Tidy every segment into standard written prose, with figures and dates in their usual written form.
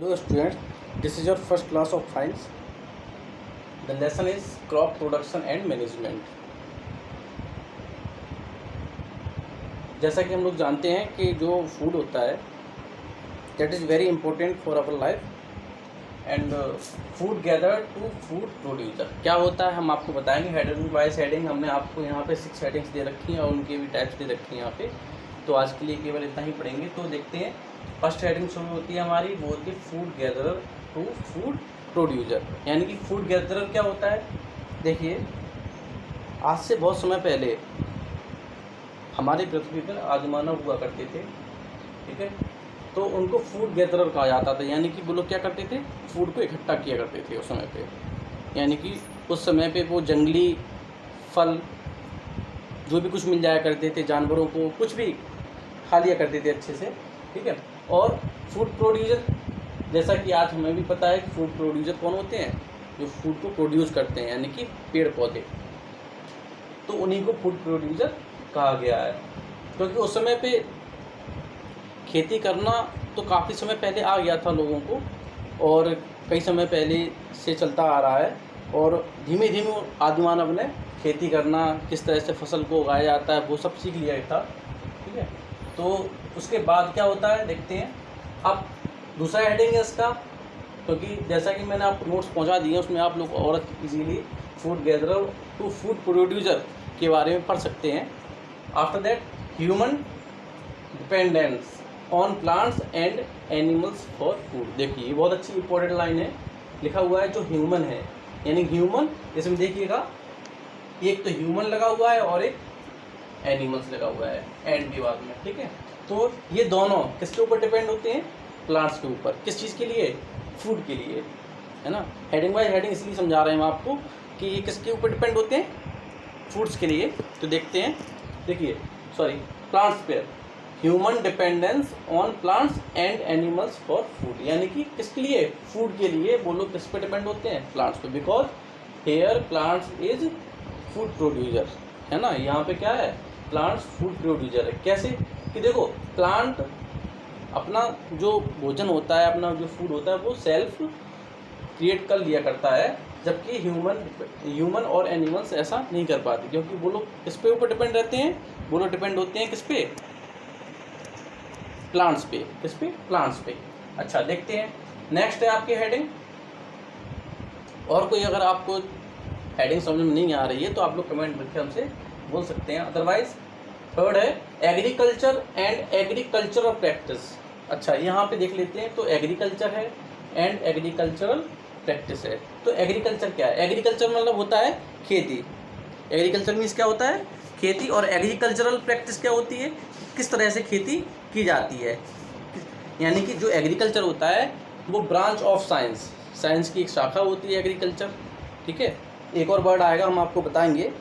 Hello students, this is your first class of science. The lesson is crop production and management. जैसा कि हम लोग जानते हैं कि जो फूड होता है that is very important for our life and food gather to food producer. क्या होता है हम आपको बताएंगे। हेडिंग वाइज हेडिंग हमने आपको यहाँ पे 6 हेडिंग्स दे रखी हैं और उनके भी टाइप्स दे रखी हैं यहाँ पे। तो आज के लिए केवल इतना ही पढ़ेंगे। तो देखते हैं फर्स्ट हेडिंग शुरू होती है हमारी, वो होती है food gatherer to food producer. यानी कि फूड गैदरर क्या होता है। देखिए, आज से बहुत समय पहले हमारी पृथ्वी पर आदिमानव हुआ करते थे, ठीक है। तो उनको फूड गैदरर कहा जाता था। यानी कि वो लोग क्या करते थे, फूड को इकट्ठा किया करते थे उस समय पे। यानी कि उस समय पे वो जंगली फल जो भी कुछ मिल जाया करते थे, जानवरों को कुछ भी खा लिया करते थे अच्छे से, ठीक है। और फूड प्रोड्यूसर, जैसा कि आज हमें भी पता है कि फूड प्रोड्यूसर कौन होते हैं, जो फूड को प्रोड्यूस करते हैं, यानी कि पेड़ पौधे। तो उन्हीं को फूड प्रोड्यूसर कहा गया है। क्योंकि उस समय पे खेती करना तो काफ़ी समय पहले आ गया था लोगों को, और कई समय पहले से चलता आ रहा है। और धीमे धीमे आदिमानव ने खेती करना, किस तरह से फसल को उगाया जाता है, वो सब सीख लिया था, ठीक है। तो उसके बाद क्या होता है देखते हैं। अब दूसरा हेडिंग है इसका, क्योंकि जैसा कि मैंने आपको नोट्स पहुंचा दिए, उसमें आप लोग और easily food gatherer to food producer के बारे में पढ़ सकते हैं। After that, human dependence on plants and animals for food. देखिए, ये बहुत अच्छी इंपॉर्टेंट लाइन है। लिखा हुआ है जो ह्यूमन है, यानी ह्यूमन, इसमें देखिएगा एक तो ह्यूमन लगा हुआ है और एक एनिमल्स लगा हुआ है एंड के बाद में, ठीक है। तो ये दोनों किसके ऊपर डिपेंड होते हैं, प्लांट्स के ऊपर। किस चीज़ के लिए, फूड के लिए, है ना। हेडिंग बाय हेडिंग इसलिए समझा रहे हैं हम आपको कि ये किसके ऊपर डिपेंड होते हैं, फूड्स के लिए। तो देखते हैं, देखिए प्लांट्स पे, human dependence on plants and animals for food. यानी कि किसके लिए, फूड के लिए। वो लोग किस पे डिपेंड होते हैं, प्लांट्स पे। Because here plants is food producer, है ना। यहाँ पे क्या है, प्लांट्स फूड प्रोड्यूसर है। कैसे कि देखो, प्लांट अपना जो भोजन होता है, अपना जो फूड होता है, वो सेल्फ क्रिएट कर लिया करता है, जबकि ह्यूमन और एनिमल्स ऐसा नहीं कर पाते। क्योंकि वो लोग किस पे ऊपर डिपेंड रहते हैं, वो लोग डिपेंड होते हैं किस पे, प्लांट्स पे। किस पे, प्लांट्स पे। अच्छा, देखते हैं नेक्स्ट है आपकी हेडिंग। और कोई अगर आपको हेडिंग समझ में नहीं आ रही है तो आप लोग कमेंट करके हमसे बोल सकते हैं। अदरवाइज थर्ड है एग्रीकल्चर एंड एग्रीकल्चरल प्रैक्टिस। अच्छा, यहाँ पे देख लेते हैं। तो एग्रीकल्चर है एंड एग्रीकल्चरल प्रैक्टिस है। तो एग्रीकल्चर क्या है, एग्रीकल्चर मतलब होता है खेती। एग्रीकल्चर मीन्स क्या होता है, खेती। और एग्रीकल्चरल प्रैक्टिस क्या होती है, किस तरह से खेती की जाती है। यानी कि जो एग्रीकल्चर होता है वो ब्रांच ऑफ साइंस, साइंस की एक शाखा होती है एग्रीकल्चर, ठीक है। एक और वर्ड आएगा, हम आपको बताएंगे।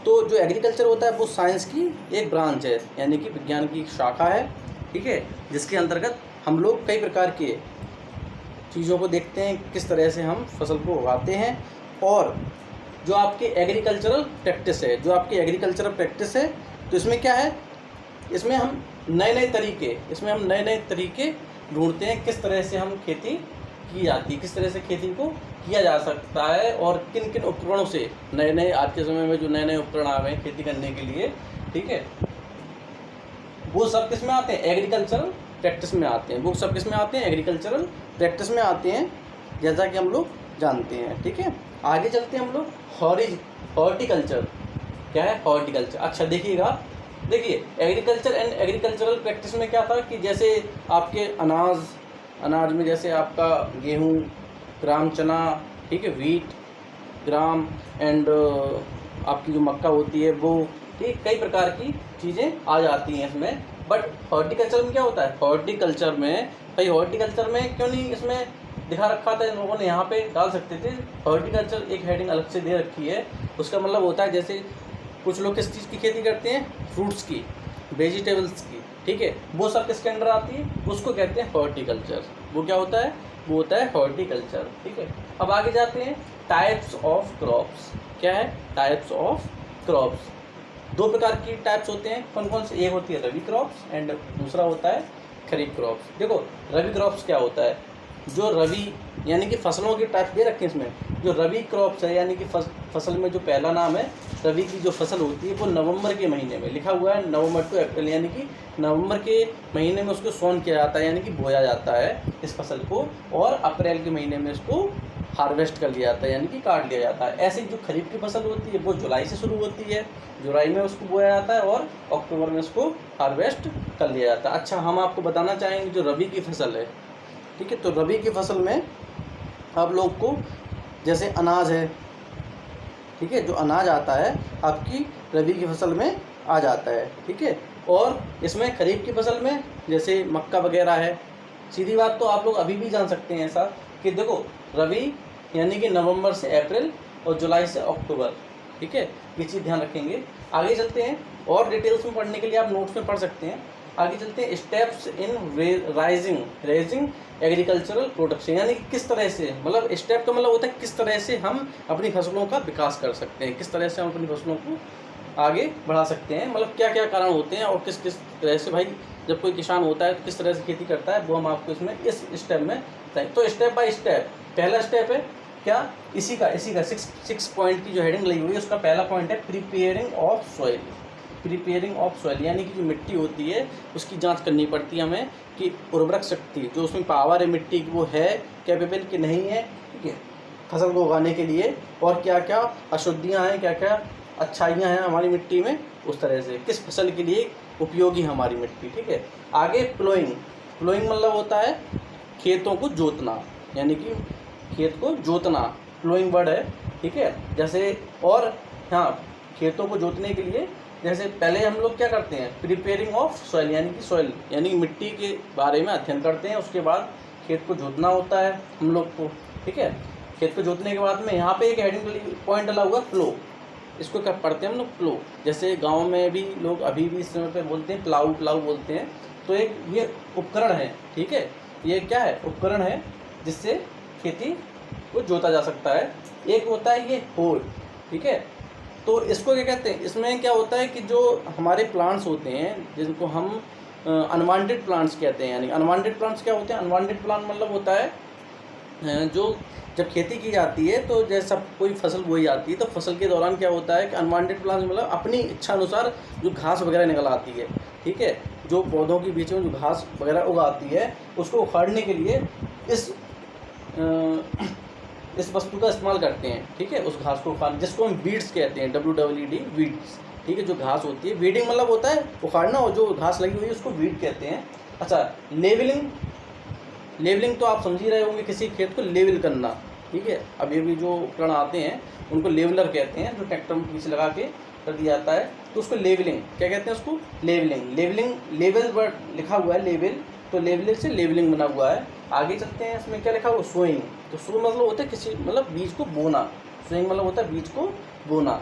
तो जो एग्रीकल्चर होता है वो साइंस की एक ब्रांच है, यानी कि विज्ञान की एक शाखा है, ठीक है। जिसके अंतर्गत हम लोग कई प्रकार के चीज़ों को देखते हैं, किस तरह से हम फसल को उगाते हैं। और जो आपके एग्रीकल्चरल प्रैक्टिस है, तो इसमें क्या है, इसमें हम नए नए तरीके ढूंढते हैं, किस तरह से हम खेती की जाती है, किस तरह से खेती को किया जा सकता है, और किन किन उपकरणों से, नए आज के समय में जो नए उपकरण आ गए हैं खेती करने के लिए, ठीक है, वो सब किस में आते हैं, एग्रीकल्चरल प्रैक्टिस में आते हैं। वो सब किस में आते हैं, एग्रीकल्चरल प्रैक्टिस में आते हैं, जैसा कि हम लोग जानते हैं, ठीक है। आगे चलते हैं हम लोग। हॉर्टिकल्चर क्या है, हॉर्टिकल्चर। अच्छा, देखिए एग्रीकल्चर एंड एग्रीकल्चरल प्रैक्टिस में क्या था कि जैसे आपके अनाज में जैसे आपका गेहूँ, ग्राम चना, ठीक है, वीट, ग्राम एंड आपकी जो मक्का होती है वो, ठीक, कई प्रकार की चीज़ें आ जाती हैं इसमें। बट हॉर्टिकल्चर में क्या होता है, हॉर्टिकल्चर में क्यों नहीं इसमें दिखा रखा था इन लोगों ने, यहाँ पे डाल सकते थे। हॉर्टिकल्चर एक हेडिंग अलग से दे रखी है। उसका मतलब होता है जैसे कुछ लोग किस चीज़ की खेती करते हैं, फ्रूट्स की, वेजिटेबल्स की, ठीक है, वो सब किसके अंडर आती है, उसको कहते हैं हॉर्टिकल्चर। वो क्या होता है, वो होता है हॉर्टिकल्चर, ठीक है। अब आगे जाते हैं, टाइप्स ऑफ क्रॉप्स। क्या है, टाइप्स ऑफ क्रॉप्स। 2 प्रकार की टाइप्स होते हैं। कौन कौन से, एक होती है रबी क्रॉप्स एंड दूसरा होता है खरीफ क्रॉप्स। देखो, रबी क्रॉप्स क्या होता है, जो रबी यानी कि फसलों के टाइप दे रखे हैं इसमें। जो रबी क्रॉप्स है यानी कि फसल में जो पहला नाम है रबी की जो फसल होती है वो नवंबर के महीने में लिखा हुआ है, नवंबर टू अप्रैल, यानी कि नवंबर के महीने में उसको सोन किया जाता है यानी कि बोया जाता है इस फसल को, और अप्रैल के महीने में इसको हार्वेस्ट कर लिया जाता है यानी कि काट लिया जाता है। ऐसे ही जो खरीफ की फसल होती है वो जुलाई से शुरू होती है, जुलाई में उसको बोया जाता है और अक्टूबर में उसको हार्वेस्ट कर लिया जाता है। अच्छा, हम आपको बताना चाहेंगे जो रबी की फसल है, ठीक है, तो रबी की फसल में आप लोग को जैसे अनाज है, ठीक है, जो अनाज आता है आपकी रबी की फसल में आ जाता है, ठीक है। और इसमें खरीफ की फसल में जैसे मक्का वगैरह है। सीधी बात तो आप लोग अभी भी जान सकते हैं ऐसा कि देखो रबी यानी कि नवंबर से अप्रैल और जुलाई से अक्टूबर, ठीक है, ये चीज़ ध्यान रखेंगे। आगे चलते हैं और डिटेल्स में पढ़ने के लिए आप नोट्स में पढ़ सकते हैं। आगे चलते हैं steps in raising agricultural production, यानी कि किस तरह से, मतलब स्टेप का मतलब होता है किस तरह से हम अपनी फसलों का विकास कर सकते हैं, किस तरह से हम अपनी फसलों को आगे बढ़ा सकते हैं, मतलब क्या क्या कारण होते हैं और किस किस तरह से भाई जब कोई किसान होता है तो किस तरह से खेती करता है, वो हम आपको इसमें इस स्टेप में बताएं। तो स्टेप बाय स्टेप पहला स्टेप है क्या, इसी का 6 पॉइंट की जो हेडिंग लगी हुई है उसका पहला पॉइंट है preparing of soil. Preparing of soil यानी कि जो मिट्टी होती है उसकी जांच करनी पड़ती है हमें कि उर्वरक शक्ति जो उसमें पावर है मिट्टी की वो है कैपेबल कि नहीं है, ठीक है, फसल को उगाने के लिए, और क्या क्या अशुद्धियाँ हैं, क्या क्या अच्छाइयाँ हैं हमारी मिट्टी में, उस तरह से किस फसल के लिए उपयोगी हमारी मिट्टी, ठीक है। आगे प्लोइंग मतलब होता है खेतों को जोतना, यानी कि खेत को जोतना प्लोइंग वर्ड है, ठीक है। जैसे और हाँ, खेतों को जोतने के लिए जैसे पहले हम लोग क्या करते हैं, प्रिपेयरिंग ऑफ सॉइल यानी कि सॉइल यानी कि मिट्टी के बारे में अध्ययन करते हैं, उसके बाद खेत को जोतना होता है हम लोग को, ठीक है। खेत को जोतने के बाद में यहाँ पे एक हेडिंग पॉइंट डला हुआ प्लो, इसको क्या पढ़ते हैं हम लोग प्लो। जैसे गाँव में भी लोग अभी भी इस समय पे बोलते हैं प्लाऊ बोलते हैं। तो एक ये उपकरण है, ठीक है, ये क्या है, उपकरण है जिससे खेती को जोता जा सकता है। एक होता है ये होल, ठीक है, तो इसको क्या कहते हैं, इसमें क्या होता है कि जो हमारे प्लांट्स होते हैं जिनको हम अनवांटेड प्लांट्स कहते हैं, यानी अनवांटेड प्लांट्स क्या होते हैं, अनवांटेड प्लांट मतलब होता है जो जब खेती की जाती है तो जैसा कोई फसल बोई जाती है तो फसल के दौरान क्या होता है कि अनवांटेड प्लांट्स मतलब अपनी इच्छा अनुसार जो घास वगैरह निकल आती है, ठीक है, जो पौधों के बीच में जो घास वगैरह उगाती है उसको उखाड़ने के लिए इस वस्तु का इस्तेमाल करते हैं, ठीक है, उस घास को उखाड़, जिसको हम वीड्स कहते हैं, WEED वीड्स, ठीक है, जो घास होती है। वीडिंग मतलब होता है उखाड़ना, और जो घास लगी हुई है उसको वीड कहते हैं। अच्छा, लेवलिंग तो आप समझ ही रहे होंगे, किसी खेत को लेवल करना, ठीक है। अभी भी जो उपकरण आते हैं उनको लेवलर कहते हैं, जो ट्रैक्टर में पीछे लगा के कर दिया जाता है, तो उसको लेवलिंग क्या कहते हैं, उसको लेवलिंग लेवल वर्ड लिखा हुआ है लेवल, तो लेवलर से लेवलिंग बना हुआ है। आगे चलते हैं, इसमें क्या लिखा हुआ, सोइंग, तो सो मतलब होता है किसी मतलब बीज को बोना, सोइंग मतलब होता है बीज को बोना।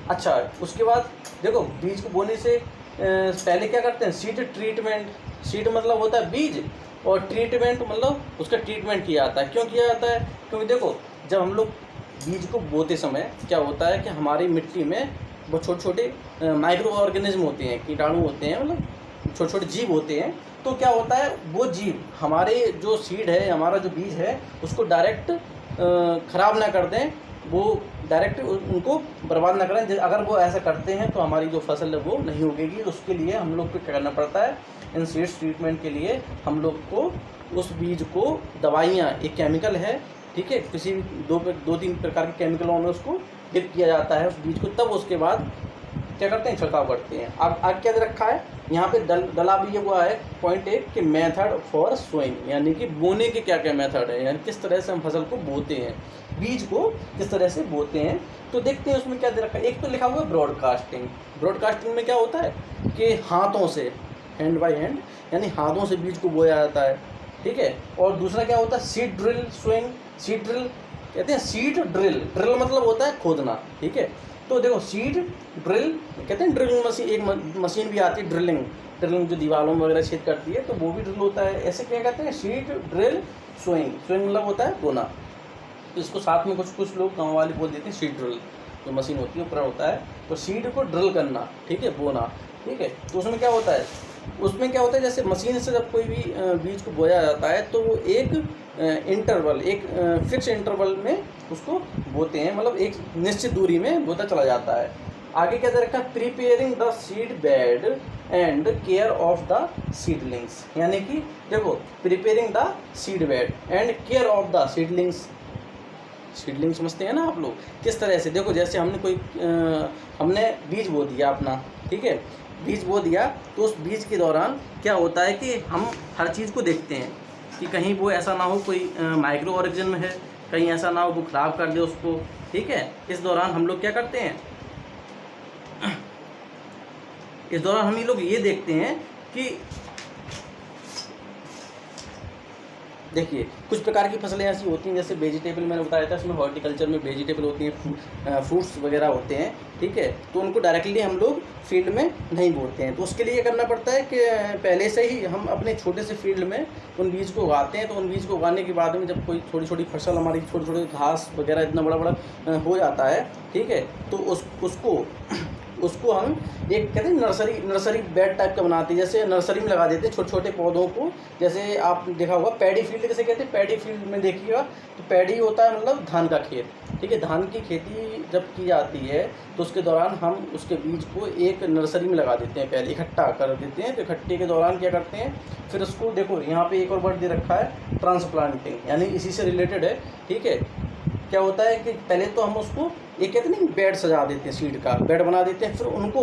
अच्छा, उसके बाद देखो बीज को बोने से पहले क्या करते हैं, सीड ट्रीटमेंट, सीड मतलब होता है बीज, और ट्रीटमेंट मतलब उसका ट्रीटमेंट किया जाता है। क्यों किया जाता है, क्योंकि देखो जब हम लोग बीज को बोते समय क्या होता है कि हमारी मिट्टी में वो छोटे छोटे माइक्रो ऑर्गेनिज्म होते हैं, कीटाणु होते हैं, मतलब छोटे छोटे जीव होते हैं। तो क्या होता है, वो जीव हमारे जो सीड है, हमारा जो बीज है उसको डायरेक्ट ख़राब ना कर दें, वो डायरेक्ट उनको बर्बाद ना करें। अगर वो ऐसा करते हैं तो हमारी जो फसल है वो नहीं उगेगी। तो उसके लिए हम लोग को क्या करना पड़ता है, इन सीड्स ट्रीटमेंट के लिए हम लोग को उस बीज को दवाइयाँ, एक केमिकल है, ठीक है, किसी भी 2-3 प्रकार के केमिकलों में उसको डिप किया जाता है उस बीज को, तब उसके बाद क्या करते हैं, छिड़काव करते हैं। अब आगे क्या दे रखा है यहाँ पे डला भी ये हुआ है पॉइंट 1 कि मेथड फॉर सोइंग, यानी कि बोने के क्या क्या मेथड है, यानी किस तरह से हम फसल को बोते हैं, बीज को किस तरह से बोते हैं। तो देखते हैं उसमें क्या दे रखा है। एक तो लिखा हुआ है ब्रॉडकास्टिंग में क्या होता है कि हाथों से, हैंड बाई हैंड, यानी हाथों से बीज को बोया जाता है, ठीक है। और दूसरा क्या होता है, seed drill sowing, seed drill कहते हैं, सीड ड्रिल मतलब होता है खोदना, ठीक है। तो देखो सीड ड्रिल कहते हैं, ड्रिलिंग मशीन, एक मशीन भी आती है ड्रिलिंग जो दीवारों में वगैरह छेद करती है, तो वो भी ड्रिल होता है। ऐसे क्या कहते हैं, सीड ड्रिल सोइंग मतलब होता है बोना। तो इसको साथ में कुछ लोग गाँव वाले बोल देते हैं सीड ड्रिल, जो मशीन होती है उपकरण होता है, तो सीड को ड्रिल करना, ठीक है, बोना, ठीक है। तो उसमें क्या होता है, जैसे मशीन से जब कोई भी बीज को बोया जाता है तो वो एक इंटरवल, एक फिक्स इंटरवल में उसको बोते हैं, मतलब एक निश्चित दूरी में बोता चला जाता है। आगे क्या दे रखा है, preparing the seed bed and care of the seedlings, यानी कि देखो preparing the seed bed and care of the seedlings. Seedling समझते हैं ना आप लोग, किस तरह से, देखो जैसे हमने बीज बो दिया अपना, ठीक है, बीज बो दिया तो उस बीज के दौरान क्या होता है कि हम हर चीज़ को देखते हैं कि कहीं वो ऐसा ना हो कोई माइक्रो ऑर्गेनिज्म है, कहीं ऐसा ना हो वो ख़राब कर दे उसको, ठीक है। इस दौरान हम लोग क्या करते हैं, इस दौरान हम लोग ये देखते हैं कि देखिए कुछ प्रकार की फसलें ऐसी होती हैं, जैसे वेजिटेबल मैंने बताया था, इसमें हॉर्टिकल्चर में वेजिटेबल होती हैं, फ्रूट्स वगैरह होते हैं, ठीक है, तो उनको डायरेक्टली हम लोग फील्ड में नहीं बोते हैं। तो उसके लिए ये करना पड़ता है कि पहले से ही हम अपने छोटे से फील्ड में उन बीज को उगाते हैं। तो उन बीज को उगाने के बाद में जब कोई छोटी छोटी फसल, हमारी छोटे छोटे घास वगैरह इतना बड़ा बड़ा हो जाता है, ठीक है, तो उसको हम एक कहते हैं नर्सरी बेड टाइप का बनाते हैं, जैसे नर्सरी में लगा देते हैं छोटे छोटे पौधों को। जैसे आप देखा होगा पैडी फील्ड कैसे कहते हैं, पैडी फील्ड में देखिएगा तो पैडी होता है मतलब धान का खेत, ठीक है। धान की खेती जब की जाती है तो उसके दौरान हम उसके बीज को एक नर्सरी में लगा देते हैं, पहले इकट्ठा कर देते हैं। तो इकट्ठे के दौरान क्या करते हैं, फिर उसको देखो यहाँ पे एक और वर्ड दे रखा है ट्रांसप्लांटिंग, यानी इसी से रिलेटेड है, ठीक है। क्या होता है कि पहले तो हम उसको एक कहते नहीं बेड सजा देते हैं, सीड का बेड बना देते हैं, फिर उनको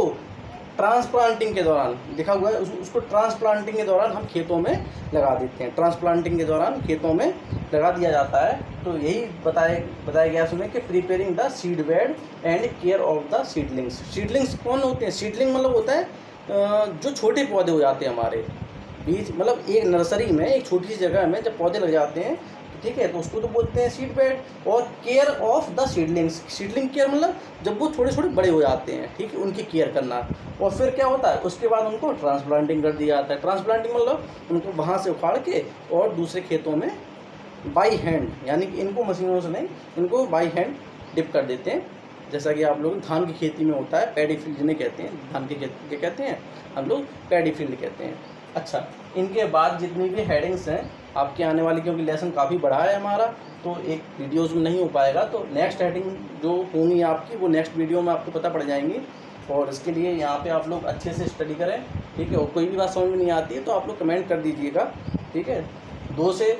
ट्रांसप्लांटिंग के दौरान देखा हुआ है उसको ट्रांसप्लांटिंग के दौरान हम खेतों में लगा देते हैं, ट्रांसप्लांटिंग के दौरान खेतों में लगा दिया जाता है। तो यही बताया गया उसमें कि preparing the seed bed and care of the seedlings. Seedlings कौन होते हैं, सीडलिंग मतलब होता है जो छोटे पौधे हो जाते हैं हमारे बीज, मतलब एक नर्सरी में एक छोटी सी जगह में जब पौधे लग जाते हैं, ठीक है, तो उसको तो बोलते हैं सीड बेड। और care of the seedlings, seedling care मतलब जब वो थोड़े थोड़े बड़े हो जाते हैं, ठीक है, उनकी केयर करना। और फिर क्या होता है, उसके बाद उनको ट्रांसप्लांटिंग कर दिया जाता है। ट्रांसप्लांटिंग मतलब उनको वहाँ से उखाड़ के और दूसरे खेतों में बाई हैंड, यानी कि इनको मशीनों से नहीं, इनको बाई हैंड डिप कर देते हैं। जैसा कि आप लोग धान की खेती में होता है, पैडी फील्ड जिन्हें कहते हैं, धान की खेती क्या कहते हैं हम लोग, पैडी फील्ड कहते हैं। अच्छा, इनके बाद जितनी भी हेडिंग्स हैं आपके आने वाली, क्योंकि लेसन काफ़ी बड़ा है हमारा, तो एक वीडियोज़ में नहीं हो पाएगा, तो नेक्स्ट हेडिंग जो होंगी आपकी वो नेक्स्ट वीडियो में आपको पता पड़ जाएंगी। और इसके लिए यहाँ पे आप लोग अच्छे से स्टडी करें, ठीक है। और कोई भी बात समझ में नहीं आती है तो आप लोग कमेंट कर दीजिएगा, ठीक है। 2 से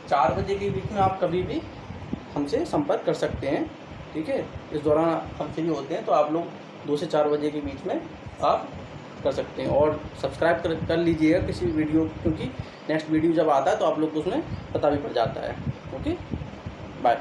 4 बजे के बीच में आप कभी भी हमसे संपर्क कर सकते हैं, ठीक है। इस दौरान हम फ्री होते हैं, तो आप लोग 2 से 4 बजे के बीच में आप कर सकते हैं। और सब्सक्राइब कर लीजिएगा किसी वीडियो, क्योंकि नेक्स्ट वीडियो जब आता है तो आप लोग को उसमें पता भी पड़ जाता है। Okay, bye.